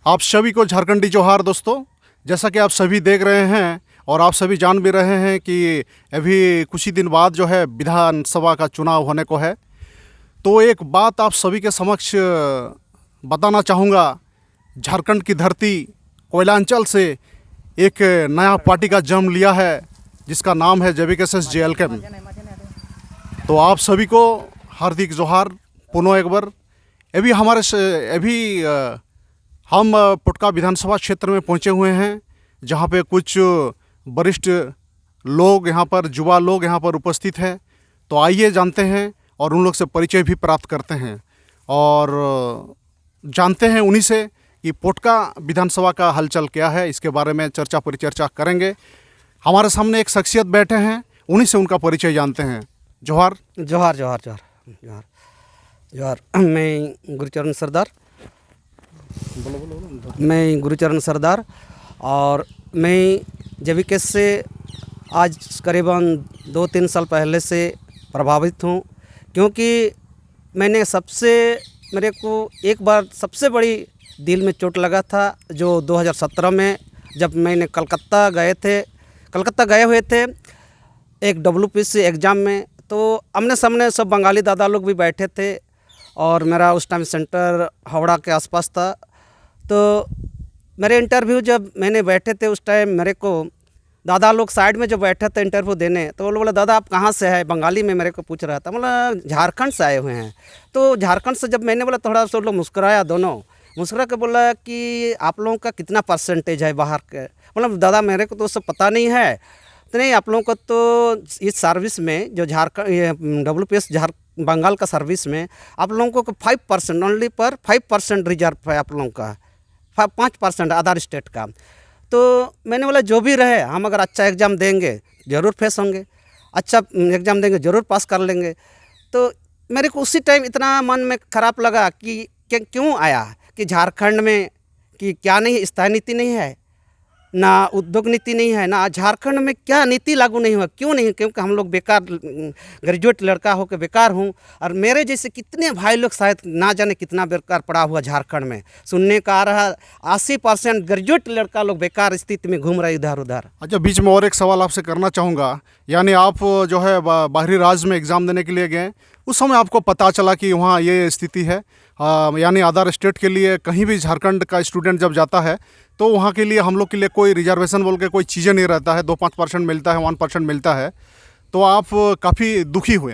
आप सभी को झारखंडी जोहार दोस्तों। जैसा कि आप सभी देख रहे हैं और आप सभी जान भी रहे हैं कि अभी कुछ ही दिन बाद जो है विधानसभा का चुनाव होने को है। तो एक बात आप सभी के समक्ष बताना चाहूँगा। झारखंड की धरती कोयलांचल से एक नया पार्टी का जन्म लिया है जिसका नाम है JVKS JLK। तो आप सभी को हार्दिक जोहार पुनः एक बार। हम पुटका विधानसभा क्षेत्र में पहुंचे हुए हैं जहां पे कुछ वरिष्ठ लोग यहाँ पर युवा लोग यहाँ पर उपस्थित हैं। तो आइए जानते हैं और उन लोग से परिचय भी प्राप्त करते हैं और जानते हैं उन्हीं से कि पुटका विधानसभा का हलचल क्या है। इसके बारे में चर्चा परिचर्चा करेंगे। हमारे सामने एक शख्सियत बैठे हैं, उन्हीं से उनका परिचय जानते हैं। जोहार जोहार जोहार जोहार जोहार जोहार। मैं गुरुचरण सरदार और मैं JVKS से आज करीबन 2-3 साल पहले से प्रभावित हूँ, क्योंकि मेरे को एक बार सबसे बड़ी दिल में चोट लगा था जो 2017 में जब मैंने कलकत्ता गए हुए थे एक WPSC एग्ज़ाम में। तो आमने सामने सब बंगाली दादा लोग भी बैठे थे और मेरा उस टाइम सेंटर हावड़ा के आसपास था। तो मेरे इंटरव्यू जब मैंने बैठे थे उस टाइम मेरे को दादा लोग साइड में जो बैठे थे इंटरव्यू देने, तो वो लोग बोला दादा आप कहाँ से हैं, बंगाली में मेरे को पूछ रहा था। बोला झारखंड से आए हुए हैं। तो झारखंड से जब मैंने बोला थोड़ा सा लोग मुस्कुराया, दोनों मुस्कुरा के बोला कि आप लोगों का कितना परसेंटेज है बाहर के। बोला दादा मेरे को तो सब पता नहीं है। तो नहीं, आप लोगों को तो इस सर्विस में जो झारखंड WPS बंगाल का सर्विस में आप लोगों को 5% ओनली पर 5% रिजर्व है आप लोगों का, 5% अदर स्टेट का। तो मैंने बोला जो भी रहे, हम अगर अच्छा एग्ज़ाम देंगे ज़रूर फेस होंगे, अच्छा एग्ज़ाम देंगे ज़रूर पास कर लेंगे। तो मेरे को उसी टाइम इतना मन में ख़राब लगा कि क्यों आया कि झारखंड में कि क्या नहीं, स्थायी नीति नहीं है, ना उद्योग नीति नहीं है, ना झारखंड में क्या नीति लागू नहीं हुआ। क्यों नहीं? क्योंकि हम लोग बेकार ग्रेजुएट लड़का होकर बेकार हूँ, और मेरे जैसे कितने भाई लोग शायद ना जाने कितना बेकार पड़ा हुआ झारखंड में। सुनने का आ रहा 80% ग्रेजुएट लड़का लोग बेकार स्थिति में घूम रहे इधर उधर। अच्छा, बीच में और एक सवाल आपसे करना चाहूँगा। यानी आप जो है बाहरी राज्य में एग्ज़ाम देने के लिए गए, उस समय आपको पता चला कि वहाँ ये स्थिति है, यानी अदर स्टेट के लिए कहीं भी झारखंड का स्टूडेंट जब जाता है तो वहाँ के लिए हम लोग के लिए कोई रिजर्वेशन बोल के कोई चीज़ें नहीं रहता है। 2-5% मिलता है, 1% मिलता है। तो आप काफ़ी दुखी हुए।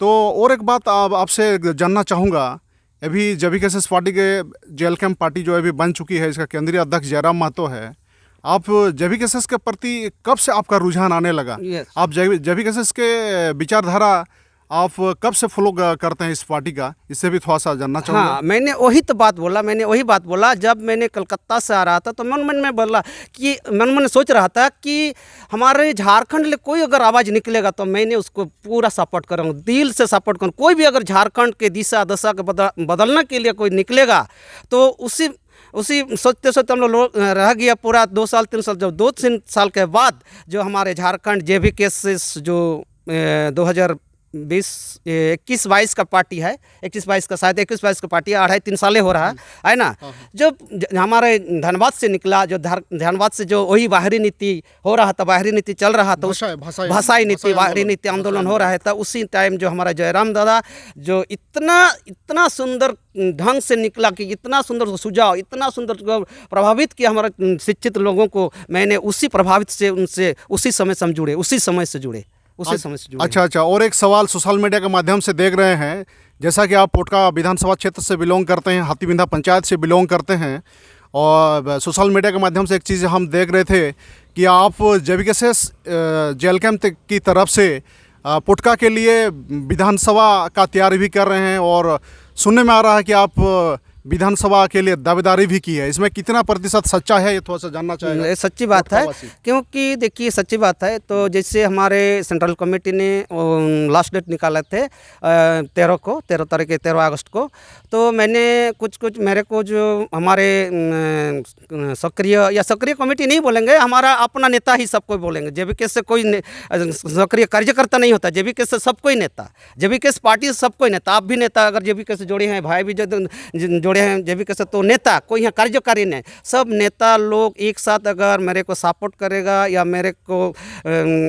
तो और एक बात आपसे जानना चाहूँगा, अभी JVKS पार्टी के JLK पार्टी जो अभी बन चुकी है, इसका केंद्रीय अध्यक्ष जयराम महतो है। आप JVKS के प्रति कब से आपका रुझान आने लगा? आप JVKS के विचारधारा आप कब से फॉलो करते हैं इस पार्टी का, इससे भी थोड़ा सा जानना चाहूँगा। हाँ, मैंने वही बात बोला जब मैंने कलकत्ता से आ रहा था। तो मन में बोला कि मन सोच रहा था कि हमारे झारखंड ले कोई अगर आवाज़ निकलेगा तो मैंने उसको पूरा सपोर्ट करूँगा, दिल से सपोर्ट करूँ। कोई भी अगर झारखंड के दिशा दशा के बदलने के लिए कोई निकलेगा तो उसी सोचते हम लोग रह गया पूरा 2 साल 3 साल। जब 2-3 साल के बाद जो हमारे झारखंड JVKS जो 2021-22 का पार्टी है, 21-22 का शायद 21-22 का पार्टी है, 2.5-3 साल हो रहा है ना। जब हमारे धनबाद से निकला, जो धनबाद से जो वही बाहरी नीति हो रहा था, बाहरी नीति चल रहा था, भाषाई नीति बाहरी नीति आंदोलन हो रहा था, उसी टाइम जो हमारा जयराम दादा जो इतना सुंदर ढंग से निकला कि इतना सुंदर सुझाव, इतना सुंदर प्रभावित किया हमारे शिक्षित लोगों को। मैंने उसी प्रभावित से उनसे उसी समय से जुड़े। अच्छा, और एक सवाल सोशल मीडिया के माध्यम से देख रहे हैं, जैसा कि आप पुटका विधानसभा क्षेत्र से बिलोंग करते हैं, हाथीबिंधा पंचायत से बिलोंग करते हैं, और सोशल मीडिया के माध्यम से एक चीज़ हम देख रहे थे कि आप JVKS JLK की तरफ से पुटका के लिए विधानसभा का तैयारी भी कर रहे हैं, और सुनने में आ रहा है कि आप विधानसभा के लिए दावेदारी भी की है। इसमें कितना प्रतिशत सच्चा है, ये थोड़ा सा जानना चाहेंगे। ये सच्ची बात है, क्योंकि देखिए सच्ची बात है। तो जैसे हमारे सेंट्रल कमेटी ने लास्ट डेट निकाले थे 13 अगस्त को। तो मैंने कुछ मेरे को जो हमारे सक्रिय कमेटी नहीं बोलेंगे, हमारा अपना नेता ही सबको बोलेंगे। JVKS से कोई सक्रिय कार्यकर्ता नहीं होता, JVKS से सबको ही नेता, JVKS पार्टी से सबको ही नेता। आप भी नेता अगर JVKS से जोड़े हैं, भाई भी जोड़े जोड़े हैं जेबी के साथ, तो नेता कोई यहाँ कार्यकारी नहीं, सब नेता लोग एक साथ अगर मेरे को सपोर्ट करेगा या मेरे को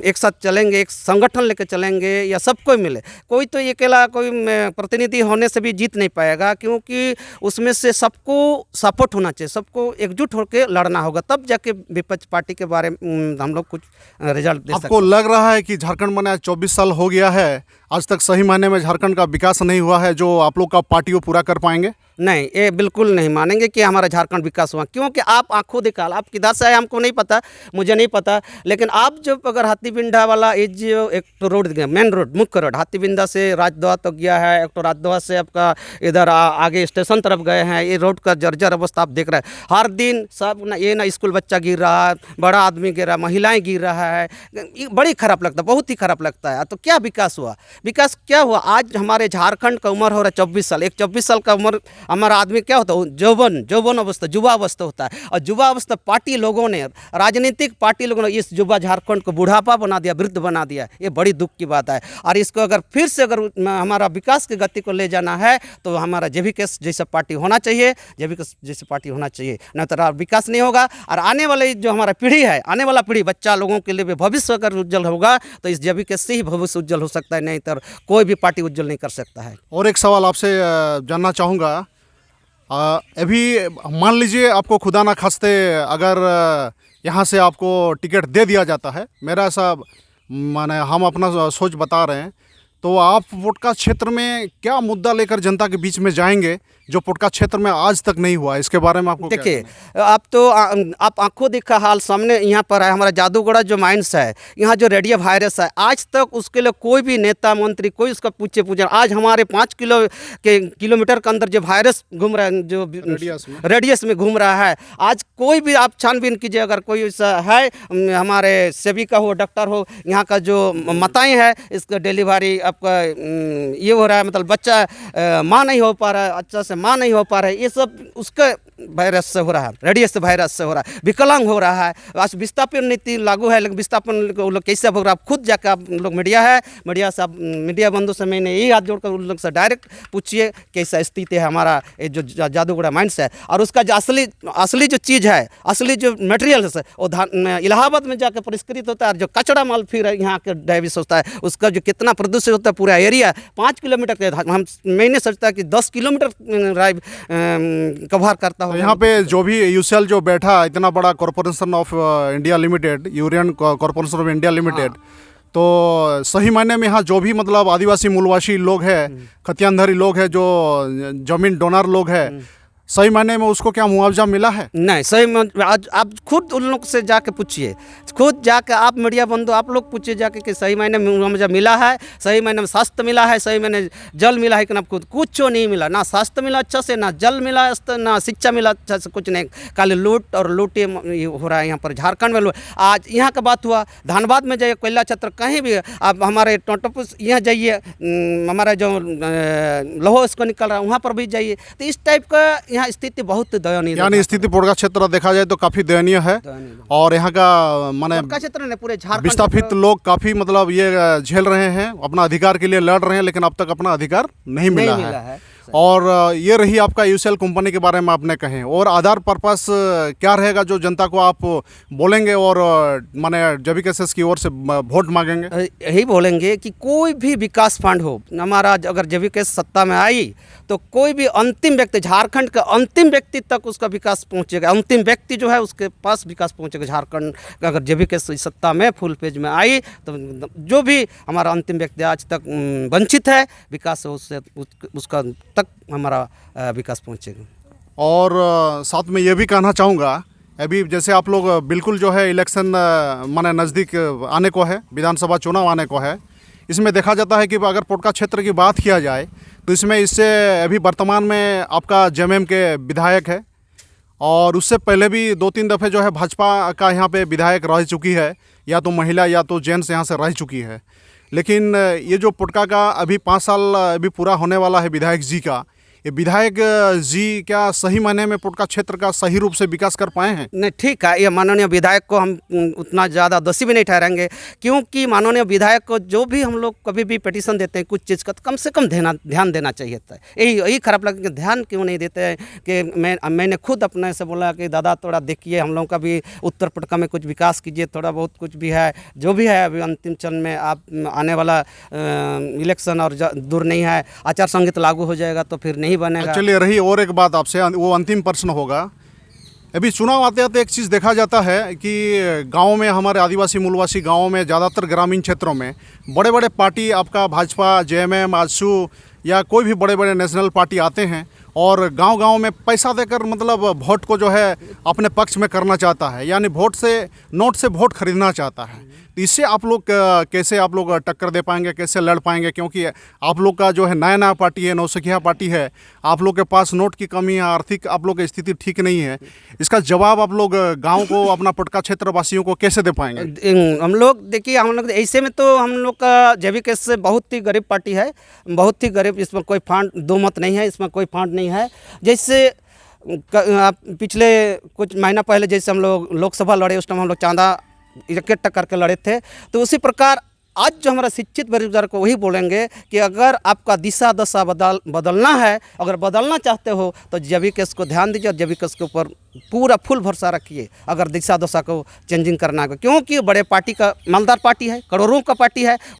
एक साथ चलेंगे, एक संगठन लेकर चलेंगे या सबको मिले, कोई तो ये अकेला कोई प्रतिनिधि होने से भी जीत नहीं पाएगा, क्योंकि उसमें से सबको सपोर्ट होना चाहिए, सबको एकजुट होकर लड़ना होगा, तब जाके विपक्ष पार्टी के बारे में हम लोग कुछ रिजल्ट दे सकते आपको लग रहा है कि झारखंड बना 24 साल हो गया है, आज तक सही मायने में झारखंड का विकास नहीं हुआ है जो आप लोग का पार्टी को पूरा कर पाएंगे? नहीं, ये बिल्कुल नहीं मानेंगे कि हमारा झारखंड विकास हुआ, क्योंकि आप आंखों दिखा, आप किधर से आए हमको नहीं पता, मुझे नहीं पता, लेकिन आप जब अगर हाथीबिंडा वाला ये जो एक तो रोड गया, मेन रोड, मुख्य रोड, हाथीबिंडा से राजदोहा तक गया है, एक तो राजदोहा से आपका इधर आगे स्टेशन तरफ गए हैं, ये रोड का जर्जर अवस्था आप देख रहे हैं, हर दिन सब ना ये ना स्कूल बच्चा गिर रहा है, बड़ा आदमी गिर रहा है, महिलाएँ गिर रहा है, ये बड़ी खराब लगता है, बहुत ही खराब लगता है। तो क्या विकास हुआ? विकास क्या हुआ? आज हमारे झारखंड का उम्र हो रहा है 24 साल, एक 24 साल का उम्र हमारा आदमी क्या होता है? जौवन अवस्था, युवा अवस्था होता है, और युवा अवस्था पार्टी लोगों ने, राजनीतिक पार्टी लोगों ने इस युवा झारखंड को बुढ़ापा बना दिया, वृद्ध बना दिया, ये बड़ी दुख की बात है। और इसको अगर फिर से अगर हमारा विकास की गति को ले जाना है तो हमारा जेबीके जैसा पार्टी होना चाहिए, जेबीके जैसी पार्टी होना चाहिए, नहीं तो विकास नहीं होगा। और आने वाले जो हमारा पीढ़ी है, आने वाला पीढ़ी, बच्चा लोगों के लिए भी भविष्य अगर उज्जवल होगा तो इस जेबीके से ही भविष्य उज्जवल हो सकता है, नहीं तो कोई भी पार्टी उज्जवल नहीं कर सकता है। और एक सवाल आपसे जानना चाहूँगा, अभी मान लीजिए आपको खुदा ना खास्ते अगर यहाँ से आपको टिकट दे दिया जाता है, मेरा ऐसा माने हम अपना सोच बता रहे हैं, तो आप पोटका क्षेत्र में क्या मुद्दा लेकर जनता के बीच में जाएंगे जो पोटका क्षेत्र में आज तक नहीं हुआ? इसके बारे में आपको देखिए, आप तो आप आंखों देखा हाल सामने यहाँ पर है, हमारा जादूगढ़ा जो माइंस है, यहाँ जो रेडियो वायरस है, आज तक उसके लिए कोई भी नेता मंत्री कोई उसका पूछे आज हमारे 5 किलोमीटर के अंदर जो वायरस घूम रहा है, जो रेडियस में घूम रहा है, आज कोई भी आप छानबीन कीजिए, अगर कोई ऐसा है हमारे सेविका हो, डॉक्टर हो, यहाँ का जो माताएँ हैं, इसका डिलीवरी आपका ये हो रहा है, मतलब बच्चा माँ नहीं हो पा रहा है, अच्छा से माँ नहीं हो पा रहा है, ये सब उसका वायरस से हो रहा है, रेडियस वायरस से हो रहा है, विकलांग हो रहा है। आज विस्थापन नीति लागू है, लेकिन विस्थापन वो लोग कैसे हो रहा है? आप खुद जाकर आप लोग मीडिया है, मीडिया से आप मीडिया बंधु से मैंने यही हाथ जोड़कर उन लोग से डायरेक्ट पूछिए कैसा स्थिति है हमारा ये जो जादूगढ़ा माइंस है, और उसका जो असली जो चीज़ है, असली जो मटेरियल है वो इलाहाबाद में जाकर परिष्कृत होता है, और जो कचरा माल फिर यहाँ के डायविस होता है, उसका जो कितना प्रदूषित होता है, पूरा एरिया 5 किलोमीटर के मैंने सोचता है कि 10 किलोमीटर ड्राइव कवर करता तो यहाँ पे जो भी यूसीएल जो बैठा, इतना बड़ा corporation of India limited, यूरियन corporation of India limited, तो सही मायने में यहाँ जो भी मतलब आदिवासी मूलवासी लोग हैं, खतियानधारी लोग हैं, जो जमीन डोनर लोग हैं, सही मायने में उसको क्या मुआवजा मिला है? नहीं, सही में आज आप खुद उन लोग से जाके पूछिए, खुद जाके आप मीडिया बंधु आप लोग पूछिए जाके कि सही मायने में मुआवजा मिला है, सही मायने में स्वास्थ्य मिला है, सही मायने जल मिला है कि ना? खुद कुछ नहीं मिला, ना स्वास्थ्य मिला अच्छा से, ना जल मिला, ना शिक्षा मिला अच्छा से, कुछ नहीं, खाली लूट और लूटे हो रहा है यहाँ पर झारखंड में। आज यहाँ का बात हुआ, धनबाद में जाइए, कोयला क्षेत्र कहीं भी आप हमारे टोटोपुस यहाँ जाइए, हमारा जो लोहो इसको निकल रहा है वहाँ पर भी जाइए, तो इस टाइप का यहाँ स्थिति बहुत दयनीय, यानी स्थिति पोटका क्षेत्र देखा जाए तो काफी दयनीय है, और यहाँ का माने क्षेत्र ने पूरे झारखंड विस्थापित लोग काफी मतलब ये झेल रहे हैं, अपना अधिकार के लिए लड़ रहे हैं, लेकिन अब तक अपना अधिकार नहीं मिला है। और ये रही आपका यूसीएल कंपनी के बारे में आपने कहें, और आधार पर्पस क्या रहेगा जो जनता को आप बोलेंगे और माने जेबीकेएसएस की ओर से वोट मांगेंगे? यही बोलेंगे कि कोई भी विकास फंड हो, हमारा अगर जेबीकेएस सत्ता में आई तो कोई भी अंतिम व्यक्ति, झारखंड का अंतिम व्यक्ति तक उसका विकास पहुंचेगा, अंतिम व्यक्ति जो है उसके पास विकास पहुंचेगा। झारखंड अगर जेबीकेएस सत्ता में फुल पेज में आई तो जो भी हमारा अंतिम व्यक्ति आज तक वंचित है विकास से, उससे उसका तक हमारा विकास पहुंचेगा। और साथ में ये भी कहना चाहूँगा, अभी जैसे आप लोग बिल्कुल जो है इलेक्शन माने नज़दीक आने को है, विधानसभा चुनाव आने को है, इसमें देखा जाता है कि अगर पोटका क्षेत्र की बात किया जाए तो इससे अभी वर्तमान में आपका जेएमएम के विधायक है, और उससे पहले भी 2-3 दफ़े जो है भाजपा का यहाँ पे विधायक रह चुकी है, या तो महिला या तो जेंट्स यहाँ से रह चुकी है। लेकिन ये जो पोटका का अभी 5 साल अभी पूरा होने वाला है विधायक जी का, ये विधायक जी क्या सही मायने में पुटका क्षेत्र का सही रूप से विकास कर पाए हैं? नहीं, ठीक है, ये माननीय विधायक को हम उतना ज़्यादा दोषी भी नहीं ठहराएंगे, क्योंकि माननीय विधायक को जो भी हम लोग कभी भी पिटीशन देते हैं कुछ चीज़ का, तो कम से कम ध्यान देना चाहिए था। यही खराब लगा कि ध्यान क्यों नहीं देते हैं। कि मैंने खुद अपने से बोला कि दादा थोड़ा देखिए, हम लोगों का भी उत्तर पुटका में कुछ विकास कीजिए, थोड़ा बहुत कुछ भी है, जो भी है अभी अंतिम चरण में आप आने वाला इलेक्शन और दूर नहीं है, आचार संहिता लागू हो जाएगा तो फिर नहीं बनेगा। चलिए, रही और एक बात आपसे, वो अंतिम प्रश्न होगा। अभी चुनाव आते आते एक चीज़ देखा जाता है कि गाँव में, हमारे आदिवासी मूलवासी गाँवों में, ज़्यादातर ग्रामीण क्षेत्रों में बड़े बड़े पार्टी, आपका भाजपा, जेएमएम, आजसू या कोई भी बड़े बड़े नेशनल पार्टी आते हैं और गांव-गांव में पैसा देकर मतलब वोट को जो है अपने पक्ष में करना चाहता है, यानी वोट से, नोट से वोट खरीदना चाहता है। तो इससे आप लोग कैसे आप लोग टक्कर दे पाएंगे, कैसे लड़ पाएंगे? क्योंकि आप लोग का जो है नया पार्टी है, नौसिखिया पार्टी है, आप लोग के पास नोट की कमी है, आर्थिक आप लोग की स्थिति ठीक नहीं है। इसका जवाब आप लोग गाँव को, अपना पुटका क्षेत्र वासियों को कैसे दे पाएंगे? हम लोग देखिए, हम लोग ऐसे में तो हम लोग का जेवीके से बहुत ही गरीब पार्टी है, बहुत ही गरीब। इसमें कोई फांड दो मत नहीं है, इसमें कोई फांड नहीं है। जैसे आप पिछले कुछ महीना पहले जैसे हम लोग लोकसभा लड़े, उस टाइम हम लोग चांदा इकट्ठा करके लड़े थे, तो उसी प्रकार आज जो हमारा शिक्षित बेरोजगार को वही बोलेंगे कि अगर आपका दिशा दशा बदलना है, अगर बदलना चाहते हो तो जेवीके को ध्यान दीजिए और जेवीके के ऊपर पूरा फुल भरोसा रखिए अगर दिशा दशा को चेंजिंग करना है, क्योंकि बड़े पार्टी का मालदार पार्टी है, करोड़ों का पार्टी है।